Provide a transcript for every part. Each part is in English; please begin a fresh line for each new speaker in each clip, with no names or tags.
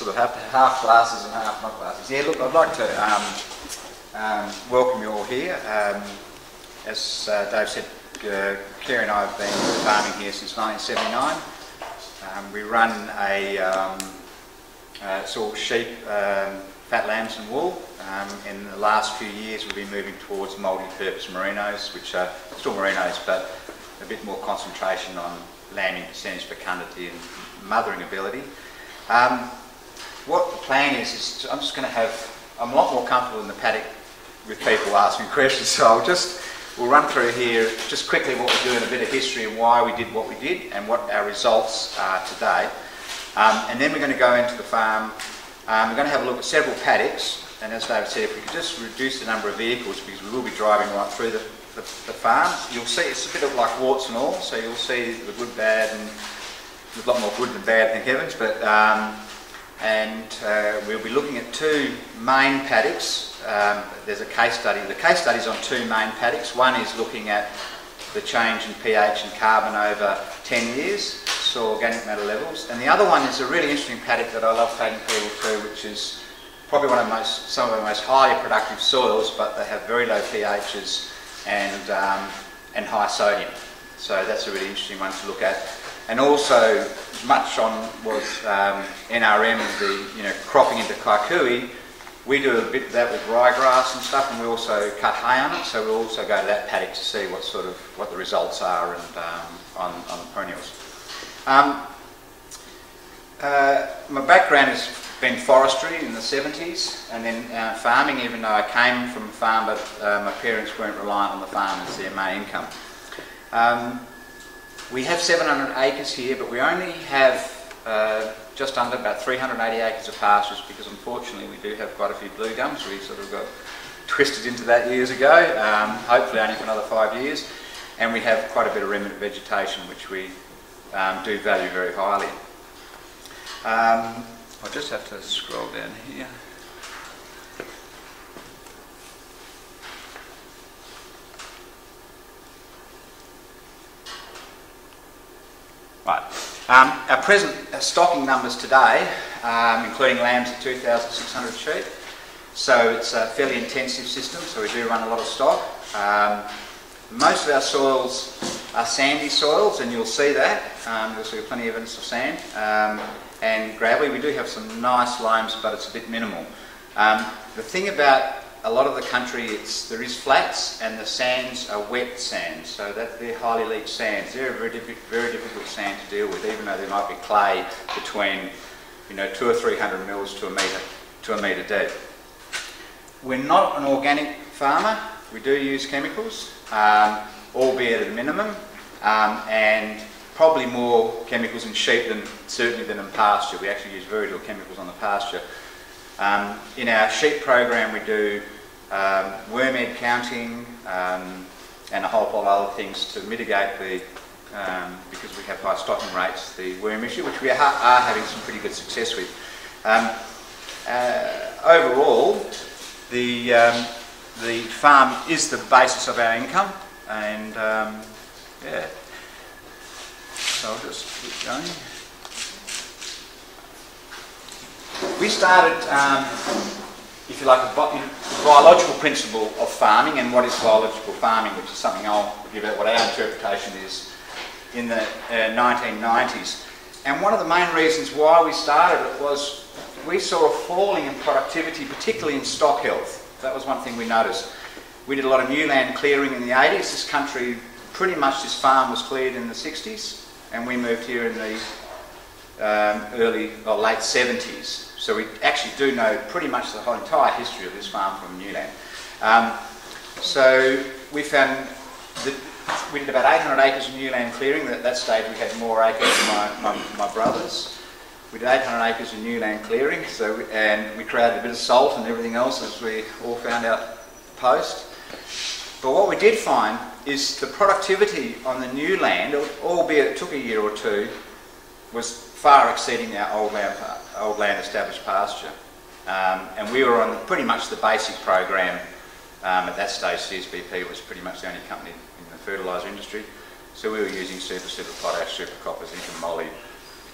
sort of half glasses and half not glasses. Yeah, look, I'd like to welcome you all here. As Dave said, Claire and I have been farming here since 1979. We run it's all sheep, fat lambs and wool. In the last few years we've been moving towards multi-purpose merinos, which are still merinos but a bit more concentration on lambing percentage, fecundity and mothering ability. What the plan is I'm just going to I'm a lot more comfortable in the paddock with people asking questions, so we'll run through here just quickly what we do and a bit of history and why we did what we did and what our results are today. And then we're going to go into the farm. We're going to have a look at several paddocks, and as David said, if we could just reduce the number of vehicles, because we will be driving right through the farm, you'll see it's a bit of like warts and all, so you'll see the good, bad, and there's a lot more good than bad, thank heavens, but we'll be looking at two main paddocks. There's a case study. The case study is on two main paddocks. One is looking at the change in pH and carbon over 10 years, soil organic matter levels, and the other one is a really interesting paddock that I love taking people through, which is probably some of the most highly productive soils, but they have very low pHs and high sodium. So that's a really interesting one to look at. And also, much on was NRM, the cropping into kaikui. We do a bit of that with ryegrass and stuff, and we also cut hay on it. So we'll also go to that paddock to see what the results are and on the perennials. My background has been forestry in the 70s, and then farming. Even though I came from a farm, but my parents weren't reliant on the farm as their main income. We have 700 acres here, but we only have just under about 380 acres of pastures, because unfortunately we do have quite a few blue gums. We sort of got twisted into that years ago, hopefully only for another 5 years, and we have quite a bit of remnant vegetation which we do value very highly. I'll just have to scroll down here. Right. Our present stocking numbers today, including lambs at 2,600 sheep. So it's a fairly intensive system, so we do run a lot of stock. Most of our soils are sandy soils, and you'll see that. You'll see plenty of evidence of sand and gravelly. We do have some nice loams, but it's a bit minimal. The thing about a lot of the country, there is flats, and the sands are wet sands, so that they're highly leached sands. They're a very difficult sand to deal with, even though there might be clay between 200 or 300 mils to a metre deep. We're not an organic farmer. We do use chemicals, albeit at a minimum, and probably more chemicals in sheep certainly than in pasture. We actually use very little chemicals on the pasture. In our sheep program we do worm egg counting and a whole lot of other things to mitigate because we have high stocking rates, the worm issue, which we are having some pretty good success with. Overall, the farm is the basis of our income, and yeah, so I'll just keep going. We started, if you like, the biological principle of farming, and what is biological farming, which is something I'll give out what our interpretation is, in the 1990s. And one of the main reasons why we started it was we saw a falling in productivity, particularly in stock health. That was one thing we noticed. We did a lot of new land clearing in the 80s. This country, pretty much this farm was cleared in the 60s, and we moved here in the late 70s. So we actually do know pretty much the whole entire history of this farm from new land. So we found that we did about 800 acres of new land clearing. At that stage we had more acres than my brothers. We did 800 acres of new land clearing, and we created a bit of salt and everything else, as we all found out post. But what we did find is the productivity on the new land, albeit it took a year or two, was far exceeding our old land established pasture. And we were on pretty much the basic program. At that stage CSBP was pretty much the only company in the fertiliser industry. So we were using super potash, super copper, zinc and moly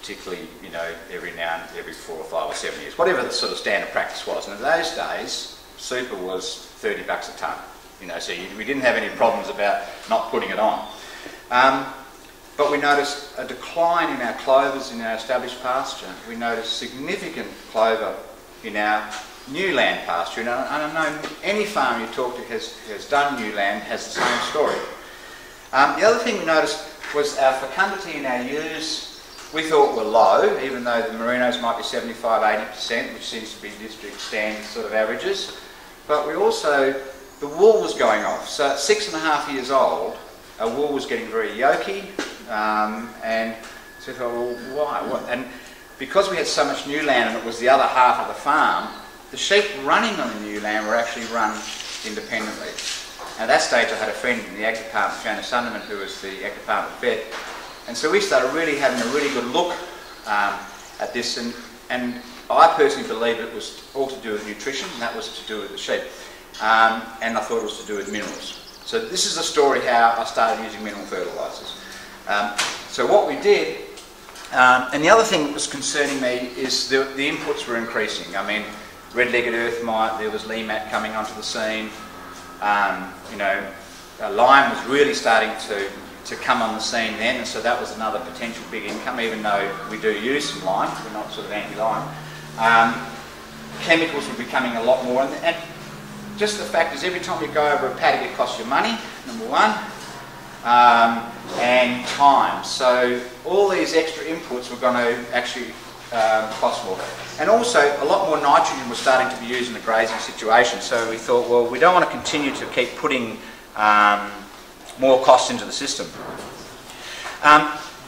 to particularly, you know, every 4 or 5 or 7 years, whatever the sort of standard practice was. And in those days, super was $30 a tonne, you know, so we didn't have any problems about not putting it on. But we noticed a decline in our clovers in our established pasture. We noticed significant clover in our new land pasture. And I know any farm you talk to has done new land has the same story. The other thing we noticed was our fecundity in our ewes we thought were low, even though the merinos might be 75–80%, which seems to be district standard sort of averages. But we also, the wool was going off. So at 6.5 years old, our wool was getting very yolky, and so we thought, well, why? What? And because we had so much new land and it was the other half of the farm, the sheep running on the new land were actually run independently. At that stage I had a friend in the ag department, Fiona Sunderman, who was the ag department vet, and so we started really having a really good look at this, and I personally believe it was all to do with nutrition, and that was to do with the sheep, and I thought it was to do with minerals. So this is the story how I started using mineral fertilisers. So what we did, and the other thing that was concerning me is the inputs were increasing. I mean, red-legged earth mite, there was Lemat coming onto the scene. You know, lime was really starting to come on the scene then, and so that was another potential big income, even though we do use some lime, we're not sort of anti-lime. Chemicals were becoming a lot more, and just the fact is every time you go over a paddock it costs you money, number one, and time. So all these extra inputs were going to actually cost more. And also a lot more nitrogen was starting to be used in the grazing situation, so we thought, well, we don't want to continue to keep putting more costs into the system.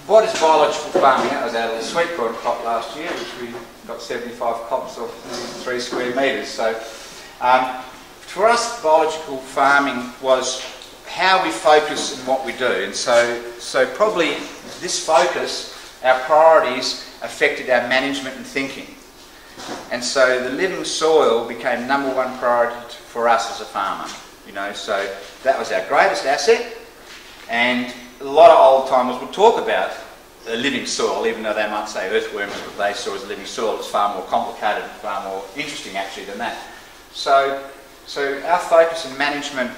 What is biological farming? That was our little sweet corn crop last year, which we got 75 crops of 3 square metres. So for us, biological farming was how we focus and what we do. And so probably this focus, our priorities, affected our management and thinking. And so the living soil became #1 priority for us as a farmer. You know, so that was our greatest asset, and a lot of old timers would talk about a living soil, even though they might say earthworms, what they saw as a living soil. It's far more complicated, far more interesting actually than that. So our focus in management,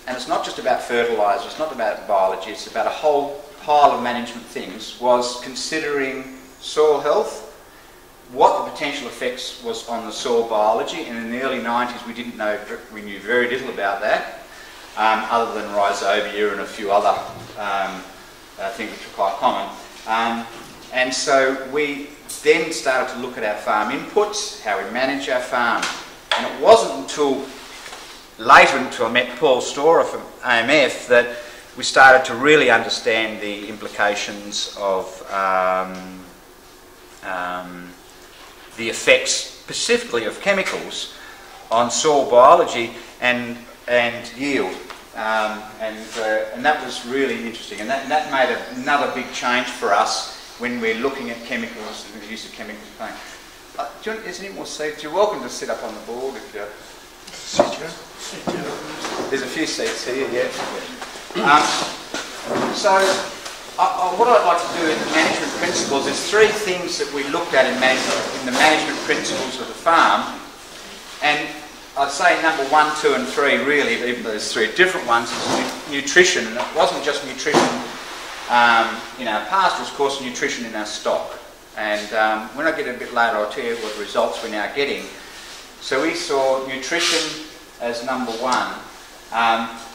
and it's not just about fertiliser, it's not about biology, it's about a whole pile of management things, was considering soil health, what the potential effects was on the soil biology, and in the early 90s we knew very little about that, other than rhizobia and a few other things which are quite common. And so we then started to look at our farm inputs, how we manage our farm, and it wasn't until later, until I met Paul Storer from AMF, that we started to really understand the implications of the effects specifically of chemicals on soil biology and yield, and that was really interesting, and that made another big change for us when we're looking at chemicals and the use of chemicals. Is there any more seats? You're welcome to sit up on the board if you're... There's a few seats here, yeah. So what I'd like to do in the management principles is 3 things that we looked at in the management principles of the farm, and I'd say number 1, 2 and 3 really, even though there's 3 different ones, is nutrition. And it wasn't just nutrition in our pasture, it was of course nutrition in our stock. And when I get a bit later I'll tell you what results we're now getting. So we saw nutrition as number 1,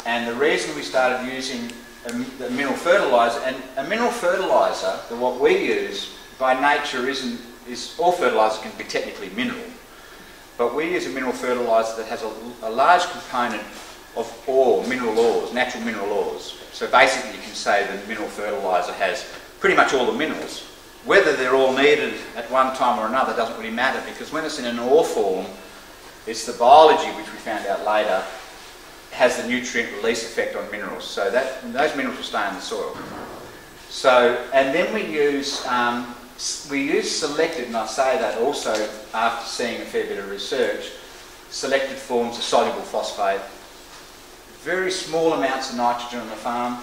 and the reason we started using a mineral fertiliser, and a mineral fertiliser, what we use by nature is all fertilisers can be technically mineral, but we use a mineral fertiliser that has a large component of ore, mineral ores, natural mineral ores. So basically you can say the mineral fertiliser has pretty much all the minerals. Whether they're all needed at one time or another doesn't really matter, because when it's in an ore form, it's the biology, which we found out later, has the nutrient release effect on minerals. So those minerals will stay in the soil. So, and then we use selected, and I say that also after seeing a fair bit of research, selected forms of soluble phosphate, very small amounts of nitrogen on the farm.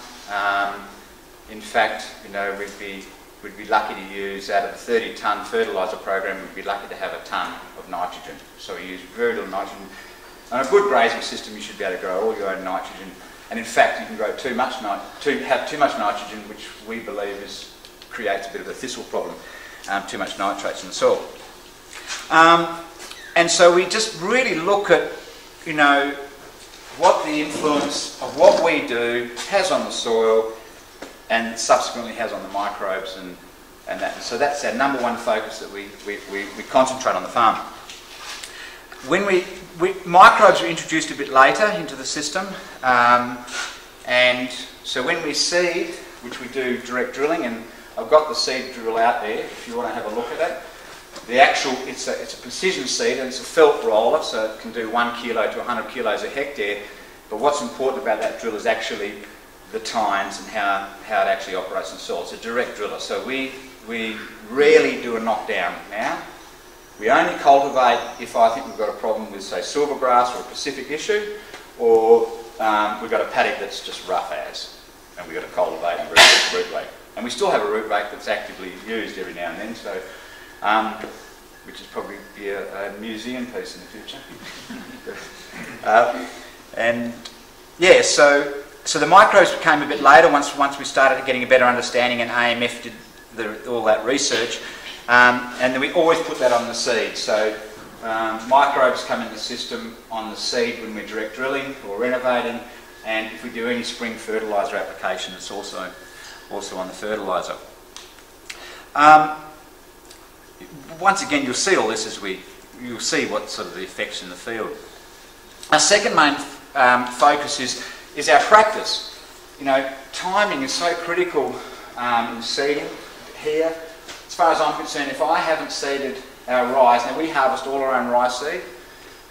In fact, you know, we'd we'd be lucky to use, out of the 30-tonne fertiliser program, we'd be lucky to have a tonne of nitrogen. So we use very little nitrogen. On a good grazing system, you should be able to grow all your own nitrogen. And in fact, you can grow have too much nitrogen, which we believe creates a bit of a thistle problem, too much nitrates in the soil. And so we just really look at, you know, what the influence of what we do has on the soil and subsequently has on the microbes and that. And so that's our number one focus that we concentrate on the farm. When microbes were introduced a bit later into the system, and so when we seed, which we do direct drilling, and I've got the seed drill out there if you want to have a look at it. The actual, it's a precision seed and it's a felt roller, so it can do 1 kilo to 100 kilos a hectare. But what's important about that drill is actually the tines and how it actually operates in the soil. It's a direct driller, so we rarely do a knockdown now. We only cultivate if I think we've got a problem with, say, silvergrass or a Pacific issue, or we've got a paddock that's just rough as, and we've got to cultivate and reduce root rate. And we still have a root rate that's actively used every now and then, so which is probably be a museum piece in the future. And yeah, so the microbes came a bit later once we started getting a better understanding, and AMF did all that research. And then we always put that on the seed. So microbes come in the system on the seed when we're direct drilling or renovating, and if we do any spring fertiliser application, it's also on the fertiliser. Once again, you'll see all this as you'll see what sort of the effects in the field. Our second main focus is our practice. You know, timing is so critical in seeding here. As far as I'm concerned, if I haven't seeded our rye, now we harvest all our own rye seed.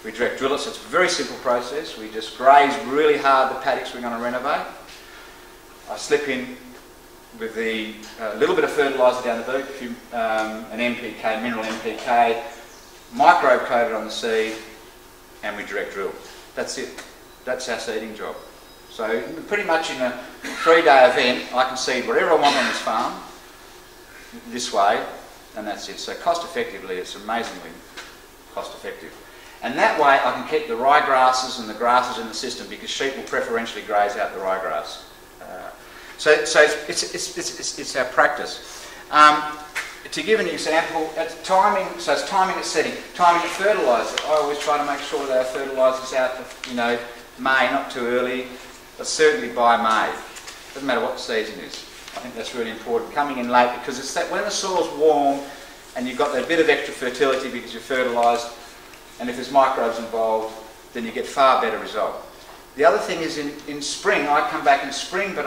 We direct drill it, so it's a very simple process. We just graze really hard the paddocks we're going to renovate. I slip in with a little bit of fertiliser down the boot, an NPK, mineral NPK, microbe coated on the seed, and we direct drill. That's it. That's our seeding job. So pretty much in a 3-day event, I can seed whatever I want on this farm, this way, and that's it. So cost effectively, it's amazingly cost effective. And that way I can keep the ryegrasses and the grasses in the system, because sheep will preferentially graze out the ryegrass. So it's our practice. To give an example, it's timing. So it's timing at setting, timing at fertiliser. I always try to make sure that our fertiliser's out, May, not too early, but certainly by May. Doesn't matter what the season is. I think that's really important. Coming in late, because it's that when the soil's warm and you've got that bit of extra fertility because you're fertilised, and if there's microbes involved, then you get far better result. The other thing is in spring, I come back in spring, but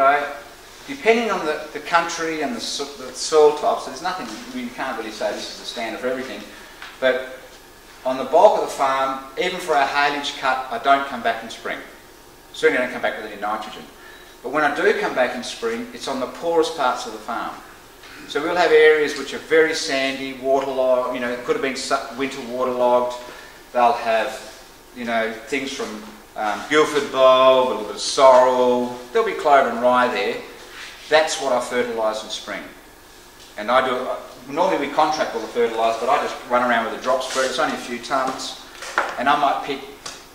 depending on the country and the soil type, so there's nothing, you can't really say this is the standard for everything, but on the bulk of the farm, even for our haylage cut, I don't come back in spring. Certainly I don't come back with any nitrogen. But when I do come back in spring, it's on the poorest parts of the farm. So we'll have areas which are very sandy, waterlogged, it could have been winter waterlogged. They'll have, things from Guildford bulb, a little bit of sorrel. There'll be clover and rye there. That's what I fertilise in spring. And normally we contract all the fertiliser, but I just run around with a drop spread. It's only a few tonnes. And I might pick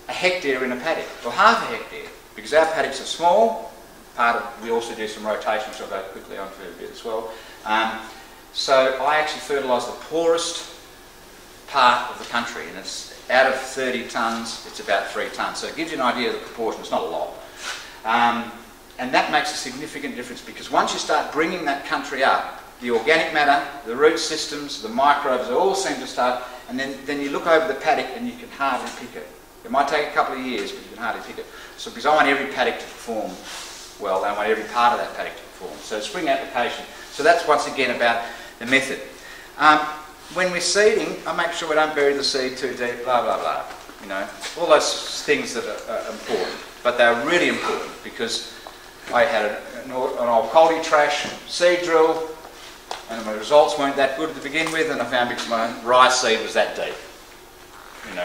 a hectare in a paddock, or half a hectare, because our paddocks are small. We also do some rotation, which I'll go quickly onto a bit as well. So I actually fertilise the poorest part of the country, and it's out of 30 tonnes, it's about 3 tonnes. So it gives you an idea of the proportion. It's not a lot. And that makes a significant difference, because once you start bringing that country up, the organic matter, the root systems, the microbes, they all seem to start, and then you look over the paddock and you can hardly pick it. It might take a couple of years, but you can hardly pick it. So because I want every paddock to perform well, I want every part of that paddock to perform. So spring application. So that's once again about the method. When we're seeding, I make sure we don't bury the seed too deep, blah, blah, blah. All those things that are important. But they're really important, because I had an old Coldy trash seed drill, and my results weren't that good to begin with, and I found because my rye seed was that deep.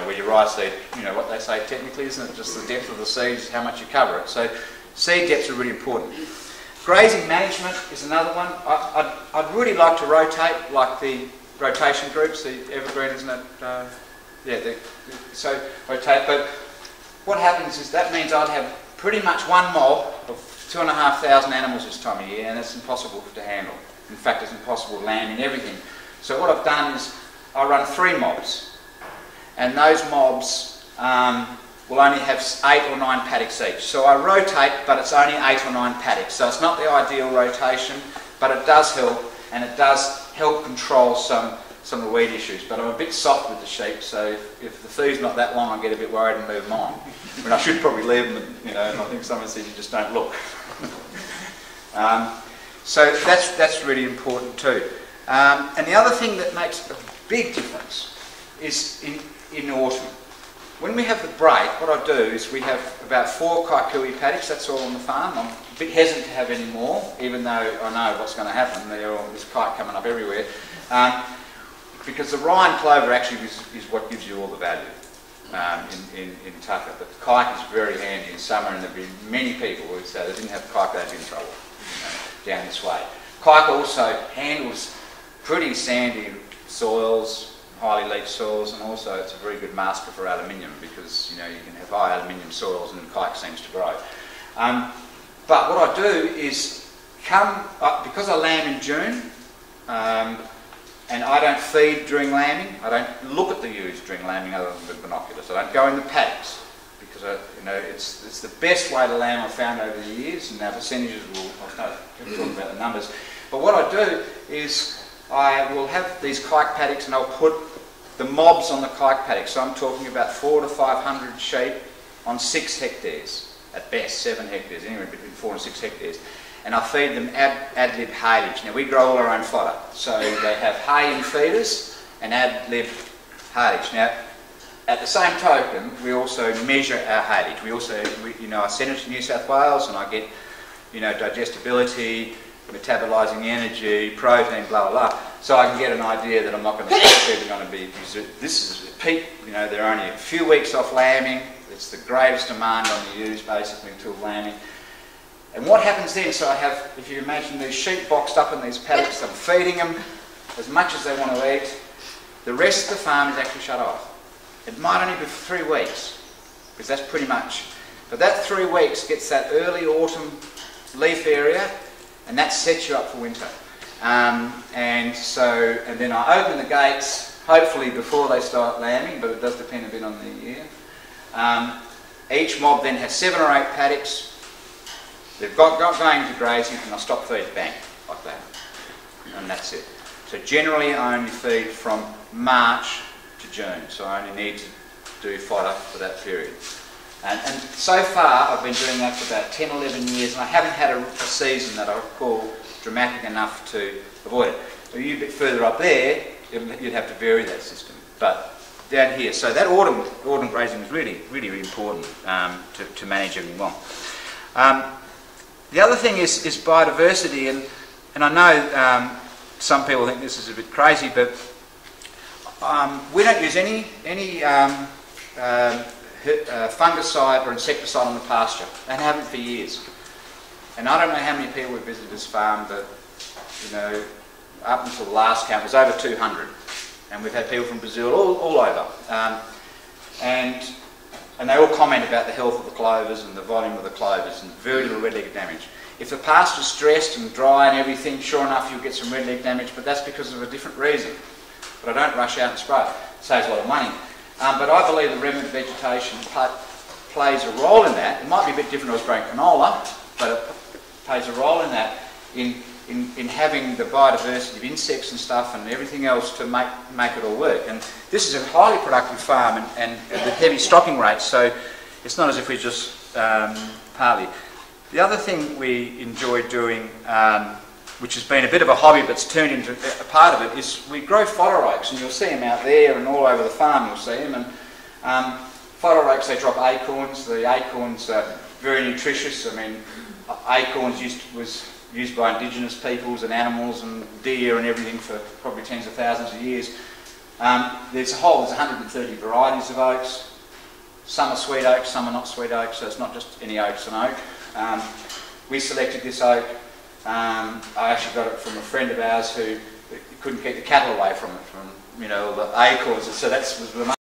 Where your rye seed, what they say technically, isn't it? Just the depth of the seed is how much you cover it. So seed depths are really important. Of Grazing management is another one. I'd really like to rotate, like the rotation groups, the evergreen, isn't it? So rotate. But what happens is that means I'd have pretty much one mob of 2,500 animals this time of year, and it's impossible to handle. In fact, it's impossible to land in everything. So what I've done is I run 3 mobs, and those mobs will only have 8 or 9 paddocks each. So I rotate, but it's only 8 or 9 paddocks. So it's not the ideal rotation, but it does help, and it does help control some of the weed issues. But I'm a bit soft with the sheep, so if the feed's not that long, I get a bit worried and move them on. I mean, I should probably leave them, you know, and I think someone said you just don't look. So that's really important too. And the other thing that makes a big difference is in autumn. When we have the break, what I do is we have about 4 kikuyu paddocks, that's all on the farm. I'm a bit hesitant to have any more, even though I know what's going to happen. There's kite coming up everywhere. Because the Rhine clover actually is what gives you all the value in tucker. But the kike is very handy in summer, and there'll be many people who would say they didn't have kike, they'd be in trouble, you know, down this way. Kike also handles pretty sandy soils, highly leached soils, and also it's a very good masker for aluminium, because you know you can have high aluminium soils and kike seems to grow. But what I do is because I lamb in June, and I don't feed during lambing. I don't look at the ewes during lambing other than with binoculars. I don't go in the paddocks, because you know it's the best way to lamb I've found over the years, and our percentages I'll talk about the numbers. But what I do is I will have these kike paddocks, and I'll put the mobs on the kike paddocks. So I'm talking about 400 to 500 sheep on 6 hectares, at best 7 hectares, anywhere between 4 and 6 hectares. And I feed them ad lib haylage. Now we grow all our own fodder, so they have hay in feeders and ad lib haylage. Now, at the same token, we also measure our haylage. I send it to New South Wales, and I get, you know, digestibility, metabolising energy, protein, blah blah blah. So I can get an idea that I'm not going to stop feeding on a bee. This is a peak. You know, they're only a few weeks off lambing. It's the greatest demand on the ewes basically until lambing. And what happens then, so I have, if you imagine these sheep boxed up in these paddocks, I'm feeding them as much as they want to eat. The rest of the farm is actually shut off. It might only be for 3 weeks, because that's pretty much. But that 3 weeks gets that early autumn leaf area, and that sets you up for winter. And then I open the gates, hopefully before they start lambing, but it does depend a bit on the year. Each mob then has 7 or 8 paddocks. They've got going to grazing, and I stop feed, bang, like that. And that's it. So generally I only feed from March to June, so I only need to do fodder for that period. And so far I've been doing that for about 10, 11 years, and I haven't had a season that I would call dramatic enough to avoid it. So you're a bit further up there, you'd have to vary that system. But down here, so that autumn grazing is really, really, really important to manage everything well. The other thing is biodiversity, and I know some people think this is a bit crazy, but we don't use any fungicide or insecticide on the pasture, and haven't for years. And I don't know how many people have visited this farm, but you know, up until the last count, it was over 200, and we've had people from Brazil all over, and they all comment about the health of the clovers and the volume of the clovers and very little red leg damage. If the pasture's stressed and dry and everything, sure enough you'll get some red leg damage, but that's because of a different reason. But I don't rush out and spray. It saves a lot of money. But I believe the remnant vegetation plays a role in that. It might be a bit different if I was growing canola, but it plays a role in that, in having the biodiversity of insects and stuff and everything else to make it all work. And this is a highly productive farm and with heavy stocking rates, so it's not as if we're just partly. The other thing we enjoy doing, which has been a bit of a hobby but's turned into a part of it, is we grow fodder oaks, and you'll see them out there and all over the farm you'll see them. And fodder oaks, they drop acorns. The acorns are very nutritious. I mean, acorns was used by indigenous peoples and animals and deer and everything for probably tens of thousands of years. There's 130 varieties of oaks. Some are sweet oaks, some are not sweet oaks, so it's not just any oak's an oak. We selected this oak I actually got it from a friend of ours who couldn't keep the cattle away from it, from, you know, the acorns. So that was the